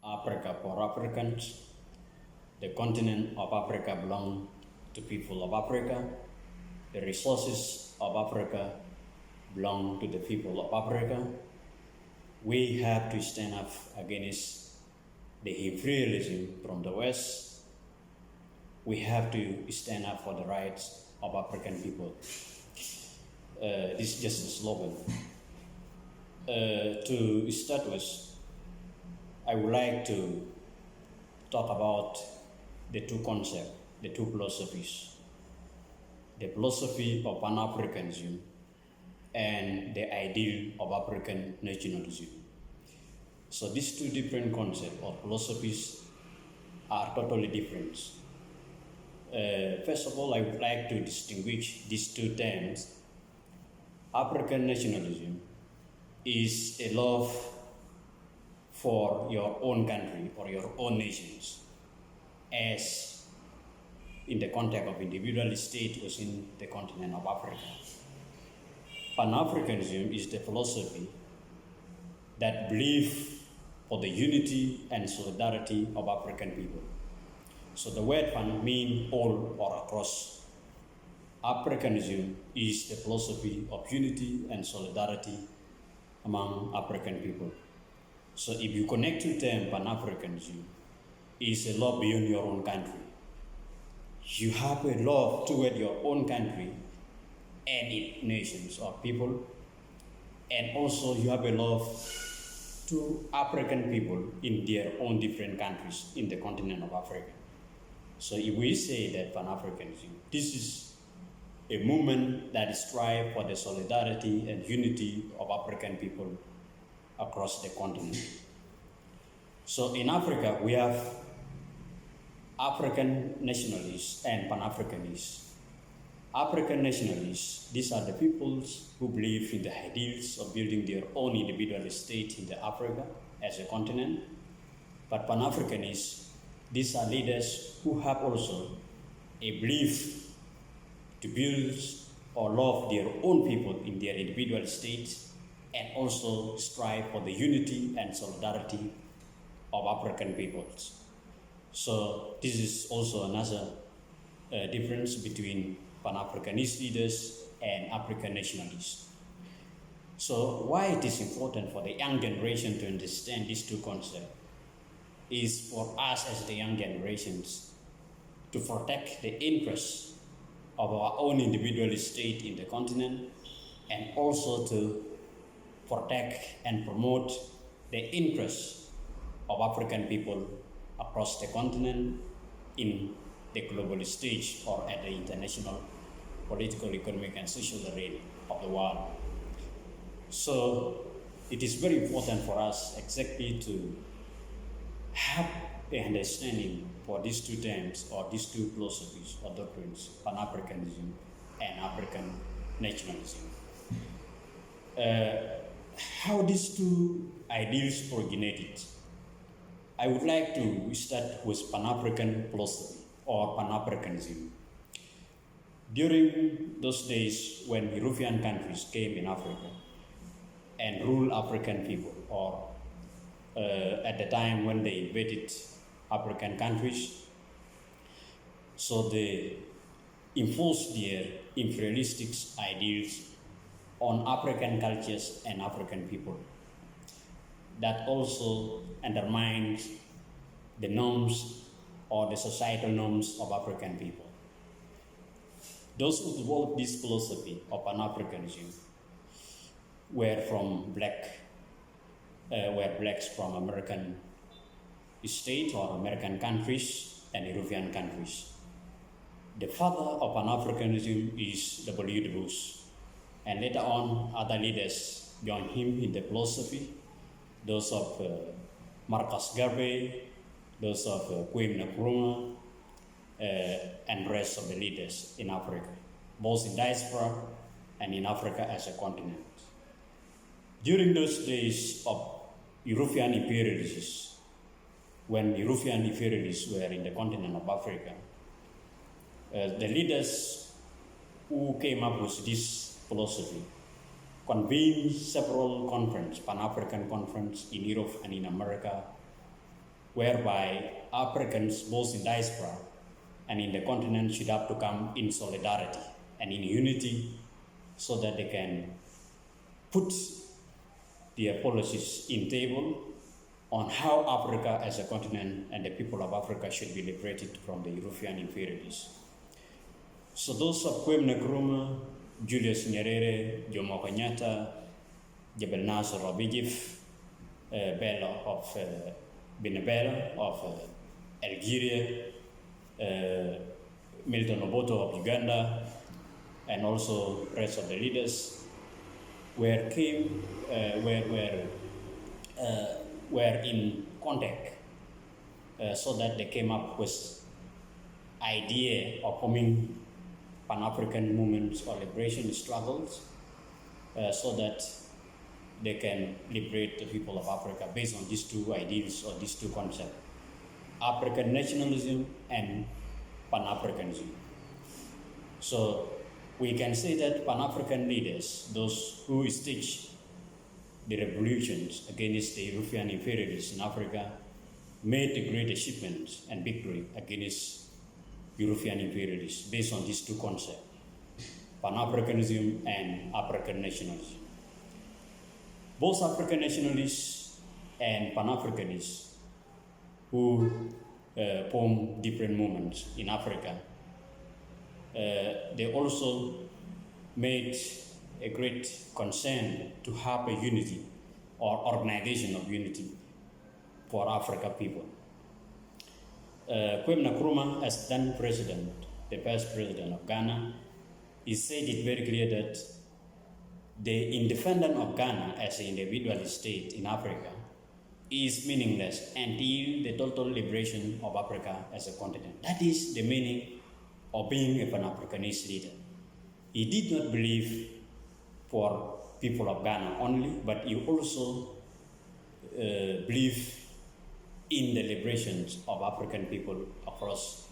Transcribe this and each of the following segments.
Africa for Africans. The continent of Africa belongs to people of Africa. The resources of Africa belong to the people of Africa. We have to stand up against the imperialism from the West. We have to stand up for the rights of African people. This is just a slogan. To start with, I would like to talk about the two concepts, the two philosophies. The philosophy of Pan-Africanism and the ideal of African nationalism. So these two different concepts or philosophies are totally different. First of all, I would like to distinguish these two terms. African nationalism is a love for your own country or your own nations, as in the context of individual state within the continent of Africa. Pan-Africanism is the philosophy that believes for the unity and solidarity of African people. So the word pan means all or across. Africanism is the philosophy of unity and solidarity among African people. So if you connect to the term Pan-Africanism, is a love beyond your own country. You have a love toward your own country and its nations or people, and also you have a love to African people in their own different countries in the continent of Africa. So if we say that Pan-Africanism, this is a movement that strives for the solidarity and unity of African people across the continent. So in Africa, we have African nationalists and Pan-Africanists. African nationalists, these are the peoples who believe in the ideals of building their own individual state in the Africa as a continent. But Pan-Africanists, these are leaders who have also a belief to build or love their own people in their individual states and also strive for the unity and solidarity of African peoples. So this is also another difference between Pan-Africanist leaders and African nationalists. So why it is important for the young generation to understand these two concepts is for us as the young generations to protect the interests of our own individual state in the continent, and also to protect and promote the interests of African people across the continent in the global stage or at the international political, economic, and social arena of the world. So it is very important for us exactly to have the understanding for these two terms or these two philosophies or doctrines, Pan-Africanism and African nationalism. How these two ideals originated? I would like to start with Pan-African philosophy or Pan-Africanism. During those days when European countries came in Africa and ruled African people, or at the time when they invaded African countries, so they enforced their imperialistic ideals on African cultures and African people. That also undermines the norms or the societal norms of African people. Those who developed this philosophy of Pan-Africanism were blacks from American states or American countries and European countries. The father of Pan-Africanism is W. Du Bois, and later on other leaders joined him in the philosophy, those of Marcus Garvey, those of Kwame Nkrumah, and the rest of the leaders in Africa, both in diaspora and in Africa as a continent. During those days of European imperialism, when European imperialists were in the continent of Africa, the leaders who came up with this philosophy convened several conferences, Pan-African conference in Europe and in America, whereby Africans, both in diaspora and in the continent, should have to come in solidarity and in unity so that they can put their policies in table on how Africa as a continent and the people of Africa should be liberated from the European inferiorities. So those of Kwame Nkrumah, Julius Nyerere, Jomo Kenyatta, Jebel Nasser of Egypt, Bella of Benebella of Algeria, Milton Obote of Uganda, and also rest of the leaders were in contact so that they came up with idea of forming Pan-African movements or liberation struggles so that they can liberate the people of Africa based on these two ideals or these two concepts, African nationalism and Pan-Africanism. So we can say that Pan-African leaders, those who staged the revolutions against the European inferiorities in Africa, made a great achievement and victory against European inferiorities based on these two concepts, Pan-Africanism and African nationalism. Both African nationalists and Pan-Africanists who form different movements in Africa, they also made a great concern to have a unity or organization of unity for African people. Kwame Nkrumah, as then president, the first president of Ghana, he said it very clear that the independence of Ghana as an individual state in Africa is meaningless until the total liberation of Africa as a continent. That is the meaning of being a Pan-Africanist leader. He did not believe for people of Ghana only, but he also believed in the liberations of African people across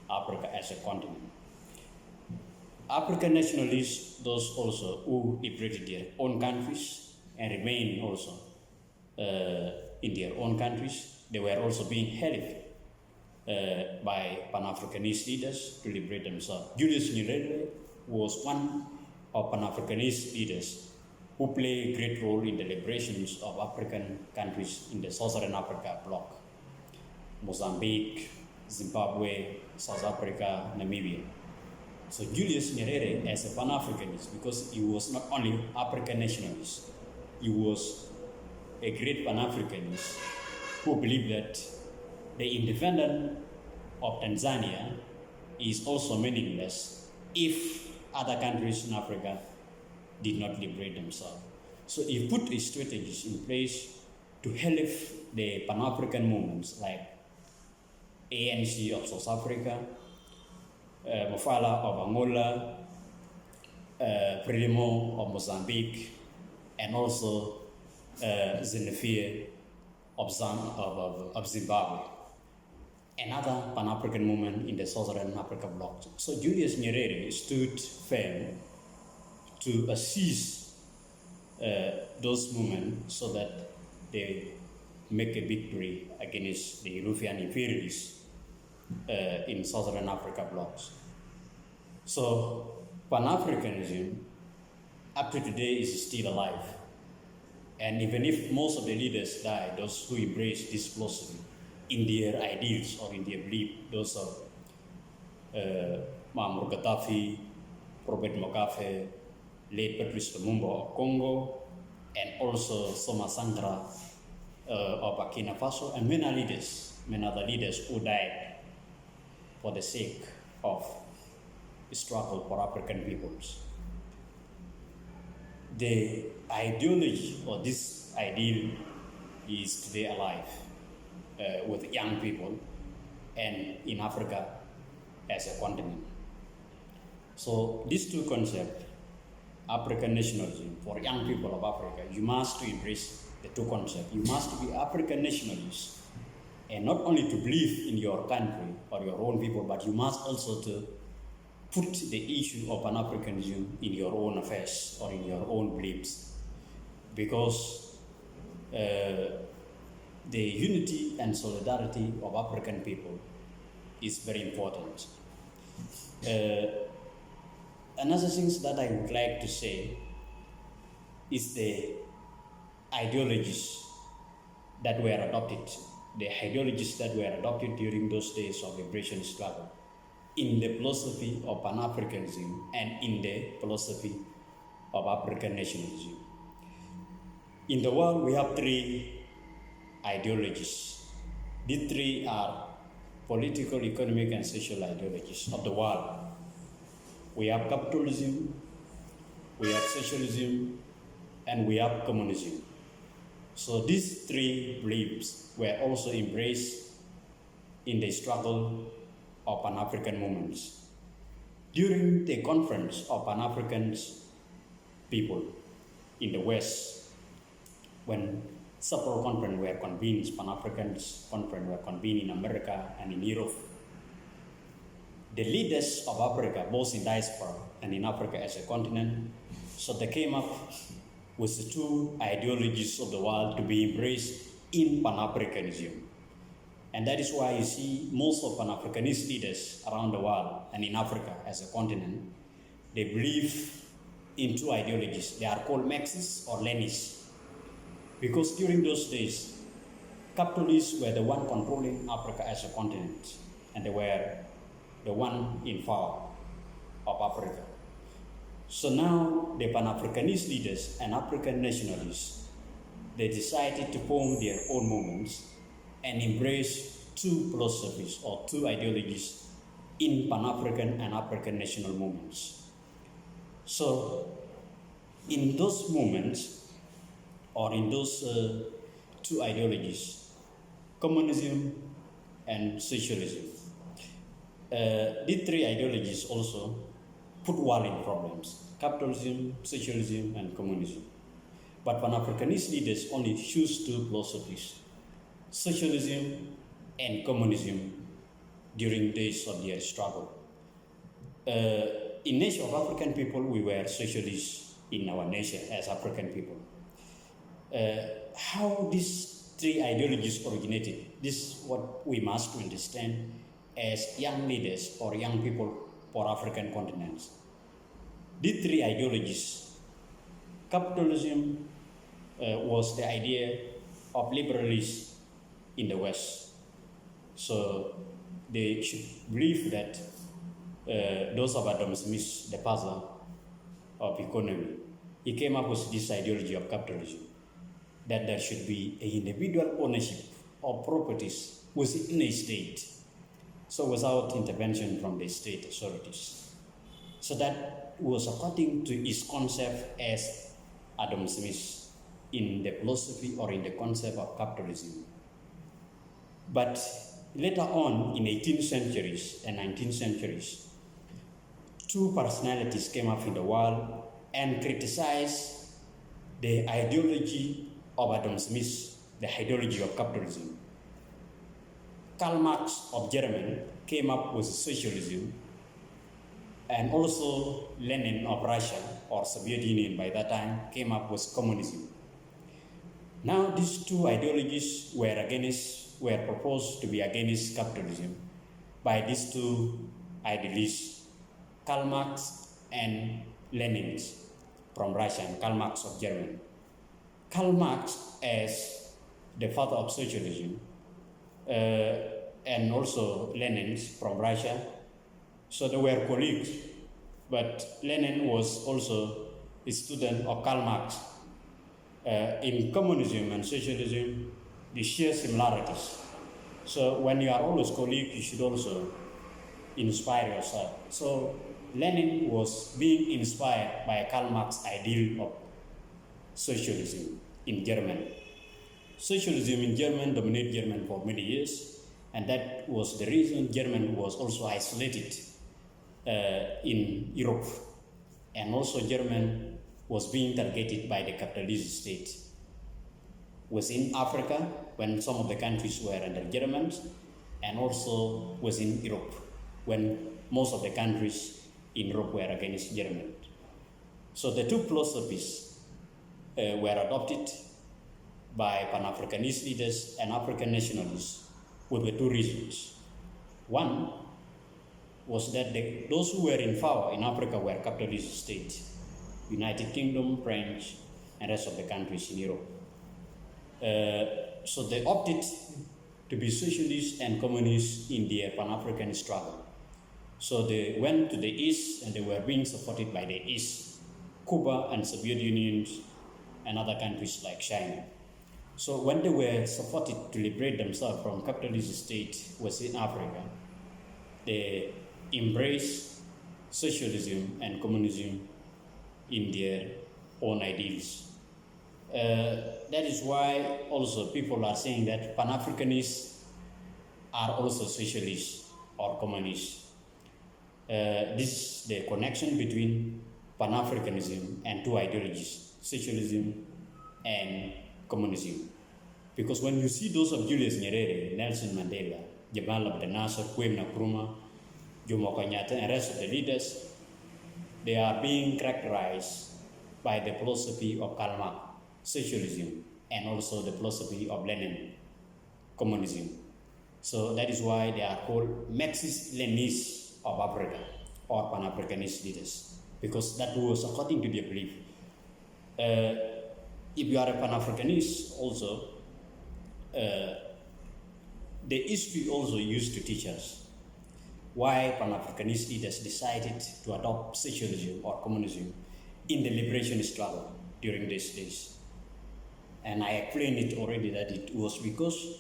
Africa as a continent. African nationalists, those also who liberated their own countries and remain also in their own countries, they were also being held by Pan-Africanist leaders to liberate themselves. Julius Nyerere was one of Pan-Africanist leaders who play a great role in the liberations of African countries in the Southern Africa bloc, Mozambique, Zimbabwe, South Africa, Namibia. So Julius Nyerere, as a Pan-Africanist, because he was not only African nationalist, he was a great Pan-Africanist who believed that the independence of Tanzania is also meaningless if other countries in Africa did not liberate themselves. So he put his strategies in place to help the Pan-African movements like ANC of South Africa, Mofala of Angola, Frelimo of Mozambique, and also Zenefie of Zimbabwe, another Pan-African movement in the Southern Africa bloc. So Julius Nyerere stood firm to assist those movements so that they make a victory against the European inferiorities in Southern Africa blocks. So Pan-Africanism up to today is still alive. And even if most of the leaders died, those who embraced this philosophy in their ideals or in their belief, those of Muammar Gaddafi, Robert Mugabe, late Patrice Lumumba of Congo, and also Thomas Sankara of Burkina Faso, and many other leaders who died for the sake of the struggle for African peoples. The ideology or this ideal is today alive with young people and in Africa as a continent. So these two concepts, African nationalism for young people of Africa, you must embrace the two concepts. You must be African nationalists, and not only to believe in your country or your own people, but you must also to put the issue of Pan-Africanism in your own affairs or in your own beliefs, because the unity and solidarity of African people is very important. Another thing that I would like to say is the ideologies that were adopted, during those days of liberation struggle in the philosophy of Pan-Africanism and in the philosophy of African nationalism. In the world, we have three ideologies. These three are political, economic, and social ideologies of the world. We have capitalism, we have socialism, and we have communism. So these three beliefs were also embraced in the struggle of Pan-African movements. During the conference of Pan-African people in the West, when several conferences were convened, Pan-African conferences were convened in America and in Europe, the leaders of Africa, both in diaspora and in Africa as a continent, so they came up with the two ideologies of the world to be embraced in Pan-Africanism. And that is why you see most of Pan-Africanist leaders around the world and in Africa as a continent, they believe in two ideologies. They are called Marxists or Leninists. Because during those days, capitalists were the one controlling Africa as a continent, and they were the one in power of Africa. So now the Pan-Africanist leaders and African nationalists, they decided to form their own movements and embrace two philosophies or two ideologies in Pan-African and African national movements. So in those movements, or in those two ideologies, communism and socialism, these three ideologies also put world in problems: capitalism, socialism, and communism. But Pan-Africanist leaders only choose two philosophies: socialism and communism during days of their struggle. In nation of African people, we were socialists in our nation as African people. How these three ideologies originated, this is what we must understand as young leaders or young people for African continents. These three ideologies: capitalism was the idea of liberalism in the West. So they should believe that those of Adam Smith, the father of economy, he came up with this ideology of capitalism, that there should be an individual ownership of properties within a state, so without intervention from the state authorities. So that was according to his concept as Adam Smith in the philosophy or in the concept of capitalism. But later on in 18th centuries and 19th centuries, two personalities came up in the world and criticized the ideology of Adam Smith, the ideology of capitalism. Karl Marx of Germany came up with socialism, and also Lenin of Russia, or Soviet Union by that time, came up with communism. Now these two ideologies were proposed to be against capitalism by these two idealists, Karl Marx and Lenin from Russia and Karl Marx of Germany. Karl Marx as the father of socialism, and also Lenin from Russia. So they were colleagues, but Lenin was also a student of Karl Marx. In communism and socialism, they share similarities. So when you are always colleagues, you should also inspire yourself. So Lenin was being inspired by Karl Marx's ideal of socialism in Germany. Socialism in Germany dominated Germany for many years, and that was the reason Germany was also isolated in Europe. And also Germany was being targeted by the capitalist state. Within Africa, when some of the countries were under Germans, and also within Europe, when most of the countries in Europe were against Germany. So the two philosophies were adopted by Pan-Africanist leaders and African nationalists with the two reasons. One was that those who were in power in Africa were capitalist states, United Kingdom, French, and rest of the countries in Europe. So they opted to be socialists and communists in their Pan-African struggle. So they went to the East and they were being supported by the East, Cuba and Soviet Union and other countries like China. So when they were supported to liberate themselves from capitalist state within Africa, they embraced socialism and communism in their own ideals. That is why also people are saying that Pan-Africanists are also socialists or communists. This is the connection between Pan-Africanism and two ideologies, socialism and communism. Because when you see those of Julius Nyerere, Nelson Mandela, Jamal Abdel Nasser, Kwame Nkrumah, Jomo Kenyatta, and rest of the leaders, they are being characterized by the philosophy of Karl Marx, socialism, and also the philosophy of Lenin, communism. So that is why they are called Marxist-Leninists of Africa or Pan-Africanist leaders, because that was according to their belief. If you are a Pan-Africanist also, the history also used to teach us why Pan-Africanist leaders decided to adopt socialism or communism in the liberation struggle during these days. And I explained it already that it was because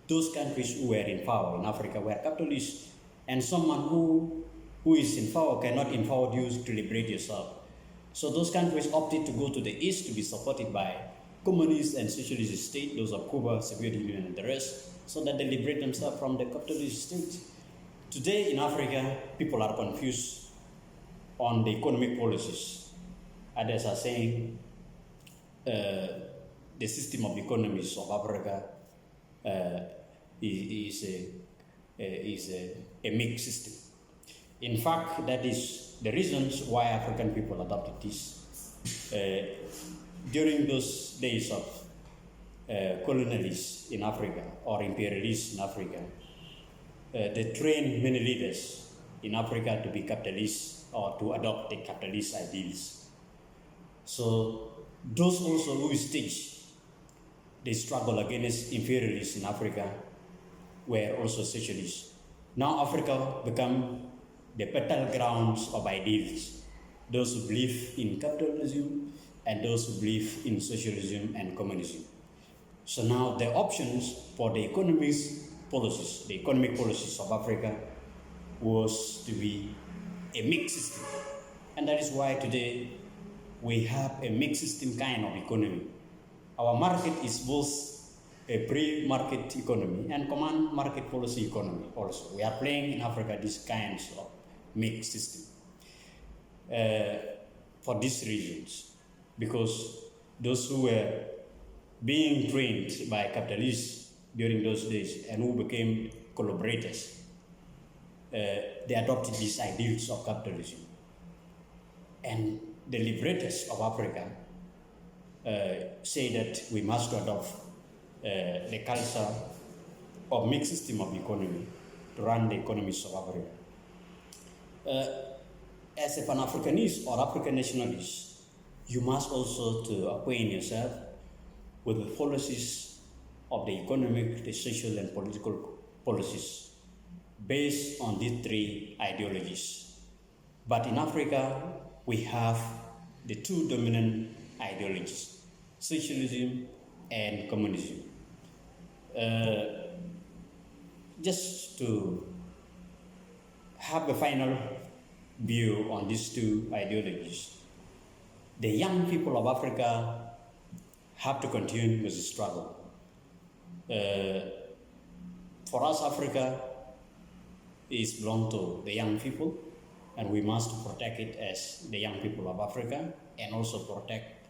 those countries who were in power in Africa were capitalists, and someone who is in power cannot empower you to liberate yourself. So those countries opted to go to the East to be supported by communist and socialist states, those of Cuba, Soviet Union, and the rest, so that they liberate themselves from the capitalist state. Today in Africa, people are confused on the economic policies. Others are saying the system of economies of Africa is a mixed system. In fact, that is the reasons why African people adopted this. During those days of colonialists in Africa or imperialists in Africa, they trained many leaders in Africa to be capitalists or to adopt the capitalist ideals. So those also who staged the struggle against imperialists in Africa were also socialists. Now Africa become the battlegrounds of ideals, those who believe in capitalism and those who believe in socialism and communism. So now the options for the economic policies of Africa was to be a mixed system. And that is why today we have a mixed system kind of economy. Our market is both a pre-market economy and command market policy economy also. We are playing in Africa these kinds of mixed system for these reasons, because those who were being trained by capitalists during those days and who became collaborators, they adopted these ideals of capitalism. And the liberators of Africa say that we must adopt the culture of mixed system of economy to run the economies of Africa. As a Pan-Africanist or African nationalist, you must also to acquaint yourself with the policies of the economic, the social, and political policies based on these three ideologies. But in Africa, we have the two dominant ideologies, socialism and communism. Just to have a final view on these two ideologies, the young people of Africa have to continue with the struggle. For us, Africa is belong to the young people, and we must protect it as the young people of Africa, and also protect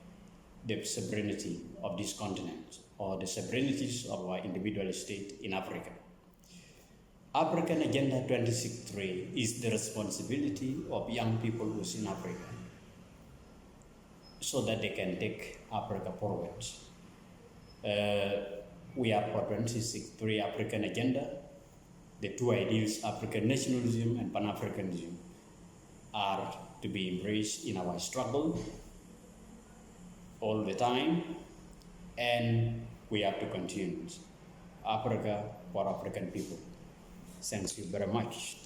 the sovereignty of this continent or the sovereignties of our individual state in Africa. African Agenda 2063 is the responsibility of young people within Africa so that they can take Africa forward. We are for 2063 African agenda. The two ideals, African nationalism and Pan-Africanism, are to be embraced in our struggle all the time, and we have to continue. Africa for African people. Thank you very much.